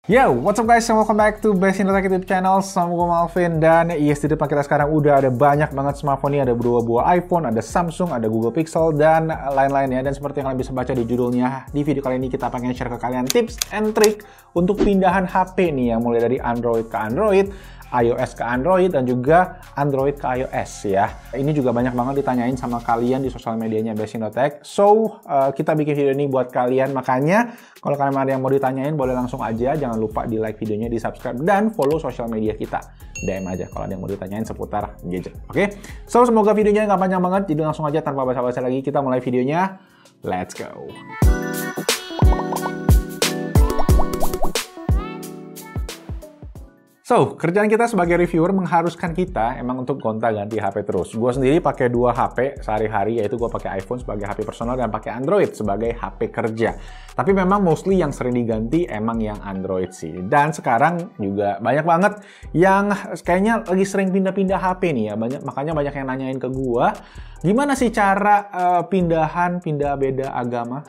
Yo, what's up guys, and welcome back to Best Indotech YouTube channel. Sama gue Malvin, dan yes, di depan kita sekarang udah ada banyak banget smartphone nih. Ada dua buah iPhone, ada Samsung, ada Google Pixel, dan lain-lainnya. Dan seperti yang kalian bisa baca di judulnya, di video kali ini kita pengen share ke kalian tips and trick untuk pindahan HP nih, yang mulai dari Android ke Android, iOS ke Android, dan juga Android ke iOS ya. Ini juga banyak banget ditanyain sama kalian di sosial medianya Best Indotech. So, kita bikin video ini buat kalian. Makanya, kalau kalian ada yang mau ditanyain, boleh langsung aja. Jangan lupa di like videonya, di subscribe, dan follow sosial media kita. DM aja kalau ada yang mau ditanyain seputar gadget. Oke? So, semoga videonya nggak panjang banget. Jadi langsung aja tanpa basa-basi lagi, kita mulai videonya. Let's go! So, kerjaan kita sebagai reviewer mengharuskan kita emang untuk gonta-ganti HP terus. Gue sendiri pakai dua HP sehari-hari, yaitu gue pakai iPhone sebagai HP personal dan pakai Android sebagai HP kerja. Tapi memang mostly yang sering diganti emang yang Android sih. Dan sekarang juga banyak banget yang kayaknya lagi sering pindah-pindah HP nih ya. Makanya banyak yang nanyain ke gue, gimana sih cara pindah beda agama?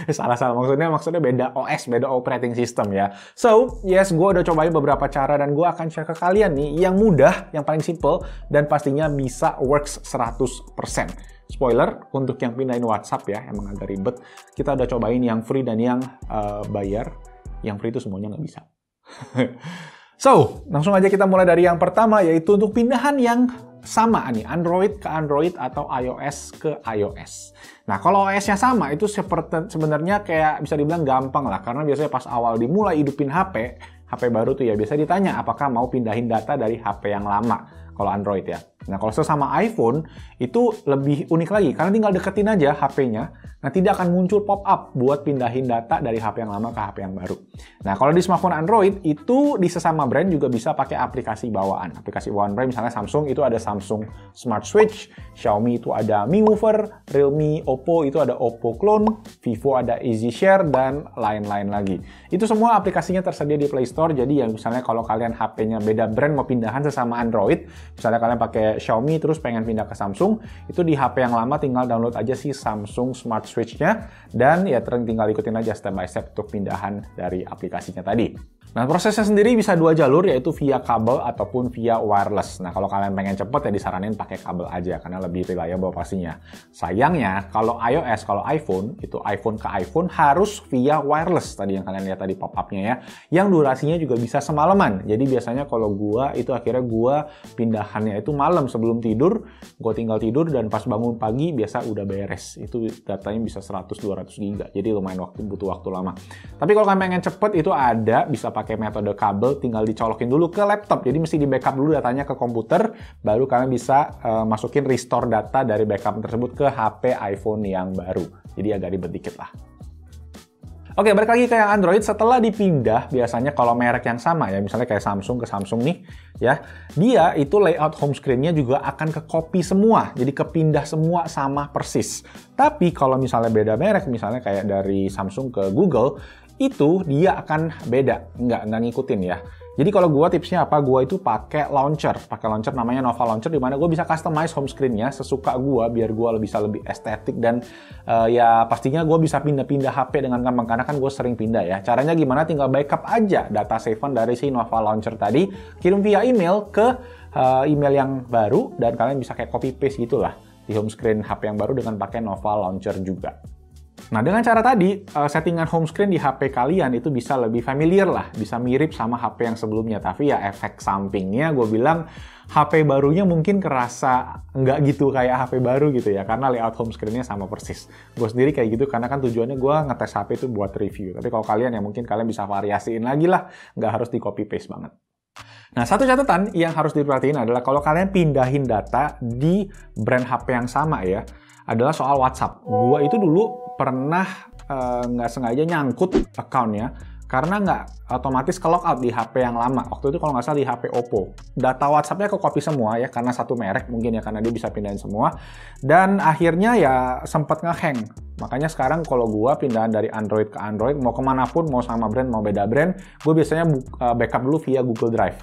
Salah-salah, maksudnya beda OS, beda operating system ya. So, yes, gue udah cobain beberapa cara dan gue akan share ke kalian nih yang mudah, yang paling simple, dan pastinya bisa works 100%. Spoiler, untuk yang pindahin WhatsApp ya, emang agak ribet. Kita udah cobain yang free dan yang bayar. Yang free itu semuanya nggak bisa. So, langsung aja kita mulai dari yang pertama, yaitu untuk pindahan yang sama nih, Android ke Android atau iOS ke iOS. Nah, kalau OS-nya sama, itu sebenarnya kayak bisa dibilang gampang lah, karena biasanya pas awal dimulai hidupin HP baru tuh ya, biasa ditanya apakah mau pindahin data dari HP yang lama, kalau Android ya. Nah, kalau sesama iPhone, itu lebih unik lagi, karena tinggal deketin aja HP-nya, nah tidak akan muncul pop-up buat pindahin data dari HP yang lama ke HP yang baru. Nah, kalau di smartphone Android, itu di sesama brand juga bisa pakai aplikasi bawaan. Aplikasi bawaan brand, misalnya Samsung, itu ada Samsung Smart Switch, Xiaomi itu ada Mi Mover, Realme, Oppo itu ada Oppo Clone, Vivo ada Easy Share, dan lain-lain lagi. Itu semua aplikasinya tersedia di Play Store, jadi ya misalnya kalau kalian HP-nya beda brand, mau pindahan sesama Android, misalnya kalian pakai Xiaomi terus pengen pindah ke Samsung, itu di HP yang lama tinggal download aja si Samsung Smart Switch-nya, dan ya tinggal ikutin aja step by step untuk pindahan dari aplikasinya tadi. Nah, prosesnya sendiri bisa dua jalur, yaitu via kabel ataupun via wireless. Nah, kalau kalian pengen cepet ya disaranin pakai kabel aja, karena lebih reliable pastinya. Sayangnya, kalau iOS, kalau iPhone, itu iPhone ke iPhone harus via wireless, tadi yang kalian lihat tadi pop-up-nya ya, yang durasinya juga bisa semalaman. Jadi biasanya kalau gua, itu akhirnya gua pindahannya itu malam sebelum tidur, gua tinggal tidur, dan pas bangun pagi biasa udah beres. Itu datanya bisa 100-200 giga, jadi lumayan butuh waktu lama. Tapi kalau kalian pengen cepet, itu ada, bisa pakai metode kabel, tinggal dicolokin dulu ke laptop. Jadi mesti di backup dulu datanya ke komputer, baru kalian bisa masukin restore data dari backup tersebut ke HP iPhone yang baru. Jadi agak ribet dikit lah. Oke, balik lagi ke yang Android. Setelah dipindah, biasanya kalau merek yang sama ya, misalnya kayak Samsung ke Samsung nih, ya, dia itu layout home screen-nya juga akan ke-copy semua. Jadi kepindah semua sama persis. Tapi kalau misalnya beda merek, misalnya kayak dari Samsung ke Google, itu dia akan beda, nggak ngikutin ya. Jadi kalau gue tipsnya apa? Gue itu pakai launcher namanya Nova Launcher, di mana gue bisa customize home screen-nya sesuka gue, biar gue bisa lebih estetik, dan ya pastinya gue bisa pindah-pindah HP dengan gampang, karena kan gue sering pindah ya. Caranya gimana? Tinggal backup aja data save-an dari si Nova Launcher tadi, kirim via email ke email yang baru, dan kalian bisa kayak copy paste gitulah di home screen HP yang baru dengan pakai Nova Launcher juga. Nah, dengan cara tadi, settingan home screen di HP kalian itu bisa lebih familiar lah, bisa mirip sama HP yang sebelumnya. Tapi ya efek sampingnya, gue bilang HP barunya mungkin kerasa nggak gitu kayak HP baru gitu ya, karena layout home screen-nya sama persis. Gue sendiri kayak gitu, karena kan tujuannya gue ngetes HP itu buat review. Tapi kalau kalian ya mungkin kalian bisa variasiin lagi lah, nggak harus di copy paste banget. Nah, satu catatan yang harus diperhatiin adalah kalau kalian pindahin data di brand HP yang sama ya, adalah soal WhatsApp. Gua itu dulu pernah nggak sengaja nyangkut account-nya, karena nggak otomatis ke logout di HP yang lama. Waktu itu kalau nggak salah di HP Oppo. Data WhatsApp-nya ke-copy semua ya, karena satu merek mungkin ya, karena dia bisa pindahin semua. Dan akhirnya ya sempat nge-hang. Makanya sekarang kalau gue pindahan dari Android ke Android, mau kemanapun, mau sama brand, mau beda brand, gue biasanya backup dulu via Google Drive.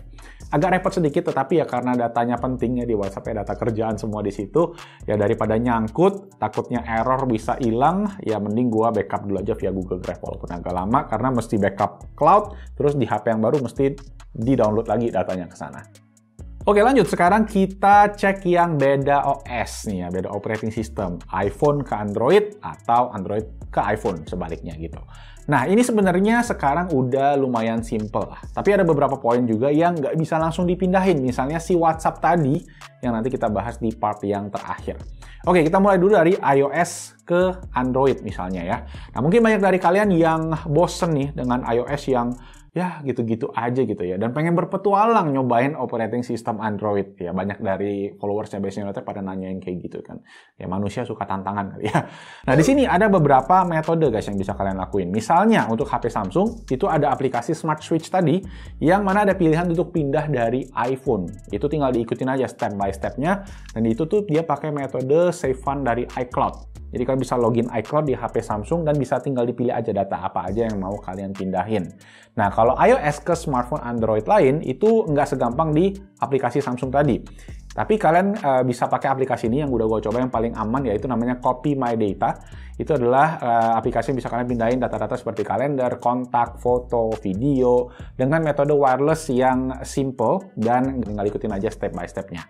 Agak repot sedikit, tetapi ya karena datanya pentingnya di WhatsApp, ya data kerjaan semua di situ, ya daripada nyangkut, takutnya error bisa hilang, ya mending gue backup dulu aja via Google Drive, walaupun agak lama, karena mesti backup cloud, terus di HP yang baru mesti di-download lagi datanya ke sana. Oke, lanjut. Sekarang kita cek yang beda OS nih ya, beda operating system. iPhone ke Android atau Android ke iPhone, sebaliknya gitu. Nah, ini sebenarnya sekarang udah lumayan simple lah. Tapi ada beberapa poin juga yang nggak bisa langsung dipindahin. Misalnya si WhatsApp tadi, yang nanti kita bahas di part yang terakhir. Oke, kita mulai dulu dari iOS ke Android misalnya ya. Nah, mungkin banyak dari kalian yang bosen nih dengan iOS yang ya gitu-gitu aja gitu ya, dan pengen berpetualang nyobain operating system Android ya. Banyak dari followersnya biasanya pada nanyain kayak gitu kan, ya manusia suka tantangan kali ya. Nah, di sini ada beberapa metode guys yang bisa kalian lakuin. Misalnya untuk HP Samsung itu ada aplikasi Smart Switch tadi, yang mana ada pilihan untuk pindah dari iPhone. Itu tinggal diikutin aja step by stepnya, dan itu tuh dia pakai metode save file dari iCloud. Jadi kalian bisa login iCloud di HP Samsung dan bisa tinggal dipilih aja data apa aja yang mau kalian pindahin. Nah, kalau iOS ke smartphone Android lain, itu nggak segampang di aplikasi Samsung tadi. Tapi kalian bisa pakai aplikasi ini yang udah gue coba yang paling aman, yaitu namanya Copy My Data. Itu adalah aplikasi yang bisa kalian pindahin data-data seperti kalender, kontak, foto, video, dengan metode wireless yang simple dan tinggal ikutin aja step by stepnya.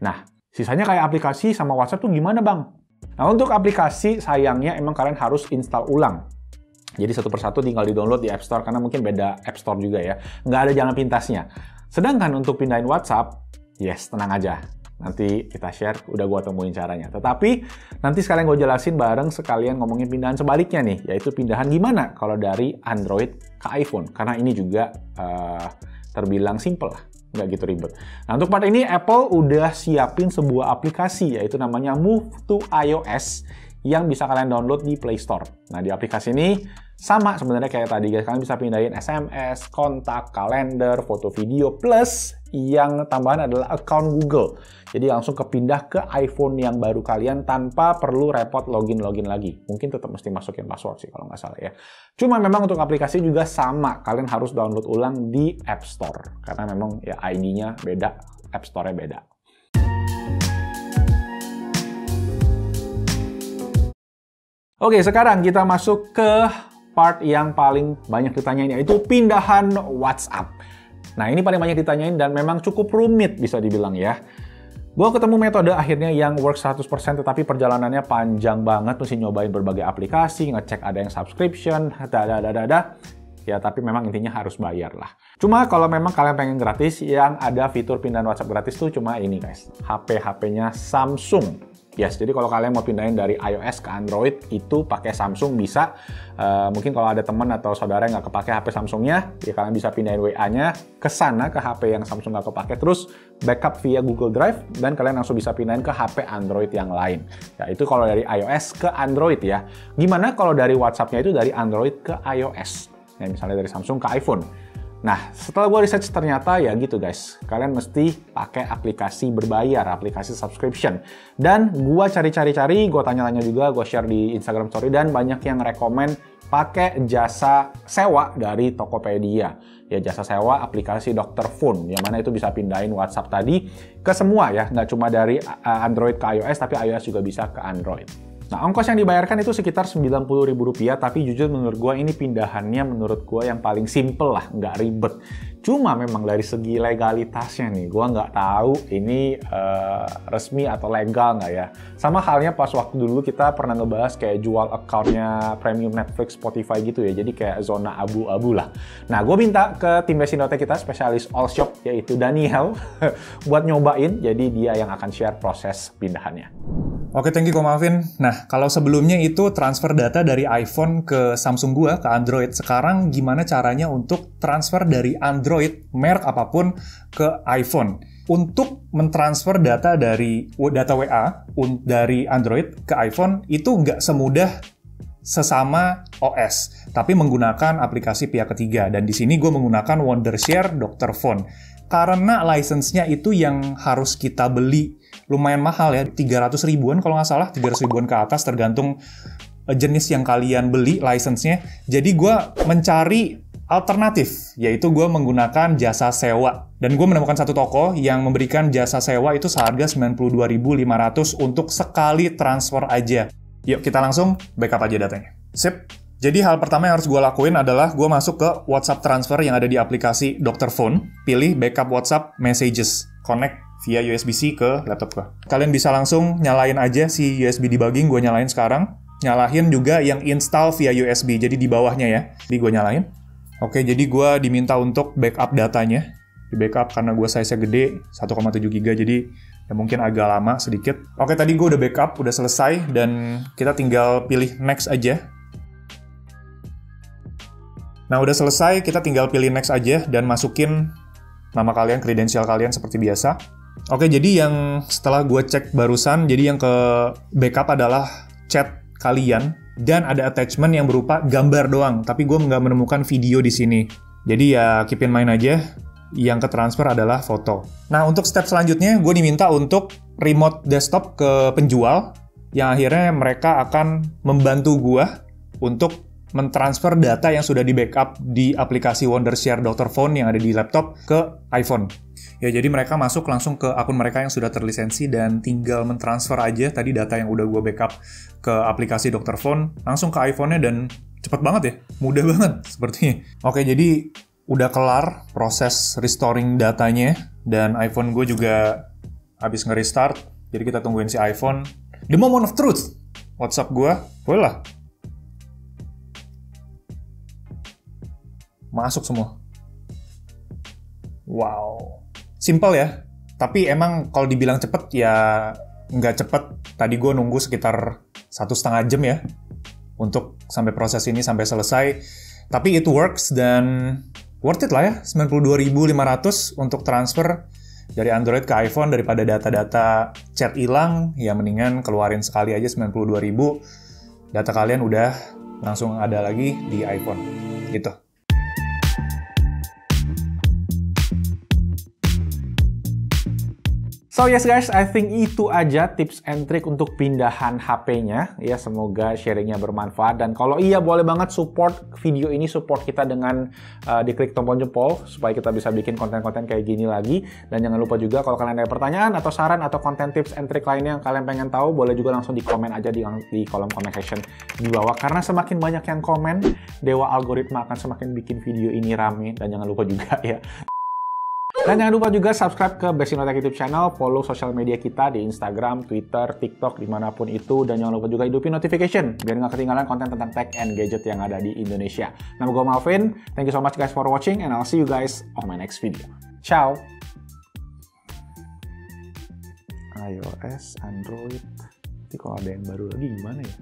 Nah, sisanya kayak aplikasi sama WhatsApp tuh gimana bang? Nah, untuk aplikasi sayangnya emang kalian harus install ulang. Jadi satu persatu tinggal di-download di App Store, karena mungkin beda App Store juga ya. Nggak ada jalan pintasnya. Sedangkan untuk pindahin WhatsApp, yes, tenang aja. Nanti kita share, udah gue temuin caranya. Tetapi nanti sekalian gue jelasin bareng sekalian ngomongin pindahan sebaliknya nih, yaitu pindahan gimana kalau dari Android ke iPhone. Karena ini juga terbilang simple lah. Nggak gitu ribet. Nah, untuk part ini Apple udah siapin sebuah aplikasi, yaitu namanya Move to iOS, yang bisa kalian download di Play Store. Nah, di aplikasi ini sama sebenarnya kayak tadi guys, kalian bisa pindahin SMS, kontak, kalender, foto, video, plus yang tambahan adalah account Google. Jadi langsung kepindah ke iPhone yang baru kalian tanpa perlu repot login lagi. Mungkin tetap mesti masukin password sih kalau nggak salah ya. Cuma memang untuk aplikasi juga sama, kalian harus download ulang di App Store. Karena memang ya ID-nya beda, App Store-nya beda. Oke, sekarang kita masuk ke part yang paling banyak ditanyain, yaitu pindahan WhatsApp. Nah, ini paling banyak ditanyain dan memang cukup rumit bisa dibilang ya. Gue ketemu metode akhirnya yang work 100%, tetapi perjalanannya panjang banget, mesti nyobain berbagai aplikasi, ngecek ada yang subscription, ya tapi memang intinya harus bayar lah. Cuma kalau memang kalian pengen gratis, yang ada fitur pindahan WhatsApp gratis tuh cuma ini guys, HP-HP-nya Samsung. Yes, jadi kalau kalian mau pindahin dari iOS ke Android, itu pakai Samsung bisa. Mungkin kalau ada teman atau saudara yang nggak kepake HP Samsungnya, ya kalian bisa pindahin WA-nya ke sana, ke HP yang Samsung nggak kepake, terus backup via Google Drive, dan kalian langsung bisa pindahin ke HP Android yang lain. Ya, itu kalau dari iOS ke Android ya. Gimana kalau dari WhatsApp-nya itu dari Android ke iOS? Ya, misalnya dari Samsung ke iPhone. Nah, setelah gue research ternyata ya gitu guys, kalian mesti pakai aplikasi berbayar, aplikasi subscription. Dan gue cari-cari, gue tanya-tanya juga, gue share di Instagram Story, dan banyak yang rekomen pakai jasa sewa dari Tokopedia. Ya, jasa sewa aplikasi Dr. Phone, yang mana itu bisa pindahin WhatsApp tadi ke semua ya, nggak cuma dari Android ke iOS, tapi iOS juga bisa ke Android. Nah, ongkos yang dibayarkan itu sekitar Rp90.000, tapi jujur menurut gue ini pindahannya menurut gue yang paling simple lah, nggak ribet. Cuma memang dari segi legalitasnya nih, gue nggak tahu ini resmi atau legal nggak ya. Sama halnya pas waktu dulu kita pernah ngebahas kayak jual account-nya premium Netflix, Spotify gitu ya, jadi kayak zona abu-abu lah. Nah, gue minta ke tim Besinote kita, spesialis all shop, yaitu Daniel, buat nyobain, jadi dia yang akan share proses pindahannya. Oke, thank you Ko Malvin. Nah, kalau sebelumnya itu transfer data dari iPhone ke Samsung gua, ke Android. Sekarang gimana caranya untuk transfer dari Android, merek apapun, ke iPhone? Untuk mentransfer data dari data WA dari Android ke iPhone, itu nggak semudah sesama OS, tapi menggunakan aplikasi pihak ketiga. Dan di sini gue menggunakan Wondershare Dr. Phone. Karena license-nya itu yang harus kita beli lumayan mahal ya, 300 ribuan kalau nggak salah, 300 ribuan ke atas tergantung jenis yang kalian beli license-nya. Jadi gue mencari alternatif, yaitu gue menggunakan jasa sewa. Dan gue menemukan satu toko yang memberikan jasa sewa itu seharga 92.500 untuk sekali transfer aja. Yuk kita langsung backup aja datanya. Sip. Jadi hal pertama yang harus gue lakuin adalah gue masuk ke WhatsApp transfer yang ada di aplikasi Dr. Phone, pilih backup WhatsApp messages, connect via USB-C ke laptop gue. Kalian bisa langsung nyalain aja si USB debugging, gue nyalain sekarang. Nyalain juga yang install via USB, jadi di bawahnya ya. Jadi gue nyalain. Oke, jadi gue diminta untuk backup datanya. Di backup karena gue size-nya gede, 1,7 GB, jadi ya mungkin agak lama sedikit. Oke, tadi gue udah backup, udah selesai, dan kita tinggal pilih next aja. Nah, udah selesai, kita tinggal pilih next aja dan masukin nama kalian, kredensial kalian seperti biasa. Oke, jadi yang setelah gue cek barusan, jadi yang ke backup adalah chat kalian dan ada attachment yang berupa gambar doang, tapi gue nggak menemukan video di sini. Jadi ya keep in mind aja, yang ke transfer adalah foto. Nah, untuk step selanjutnya, gue diminta untuk remote desktop ke penjual, yang akhirnya mereka akan membantu gue untuk mentransfer data yang sudah di-backup di aplikasi Wondershare Dr. Phone yang ada di laptop ke iPhone. Ya, jadi mereka masuk langsung ke akun mereka yang sudah terlisensi dan tinggal mentransfer aja tadi data yang udah gue backup ke aplikasi Dr. Phone, langsung ke iPhone-nya dan cepet banget ya, mudah banget sepertinya. Oke, jadi udah kelar proses restoring datanya dan iPhone gue juga habis nge-restart, jadi kita tungguin si iPhone. The moment of truth, WhatsApp gue, boleh lah. Masuk semua. Wow. Simple ya. Tapi emang kalau dibilang cepet ya nggak cepet. Tadi gue nunggu sekitar 1,5 jam ya untuk sampai proses ini sampai selesai. Tapi it works dan worth it lah ya. 92.500 untuk transfer dari Android ke iPhone daripada data-data chat hilang. Ya mendingan keluarin sekali aja 92.000. Data kalian udah langsung ada lagi di iPhone. Gitu. So yes guys, I think itu aja tips and trick untuk pindahan HP-nya. Ya, semoga sharingnya bermanfaat. Dan kalau iya, boleh banget support video ini, support kita dengan diklik tombol jempol supaya kita bisa bikin konten-konten kayak gini lagi. Dan jangan lupa juga kalau kalian ada pertanyaan atau saran atau konten tips and trick lainnya yang kalian pengen tahu, boleh juga langsung di komen aja di kolom comment section di bawah. Karena semakin banyak yang komen, Dewa Algoritma akan semakin bikin video ini rame. Dan jangan lupa juga ya, dan jangan lupa juga subscribe ke Best Tech YouTube channel, follow sosial media kita di Instagram, Twitter, TikTok, dimanapun itu. Dan jangan lupa juga hidupin notification, biar nggak ketinggalan konten tentang tech and gadget yang ada di Indonesia. Nama gue Malvin, thank you so much guys for watching, and I'll see you guys on my next video. Ciao! iOS, Android, nanti kalau ada yang baru lagi gimana ya?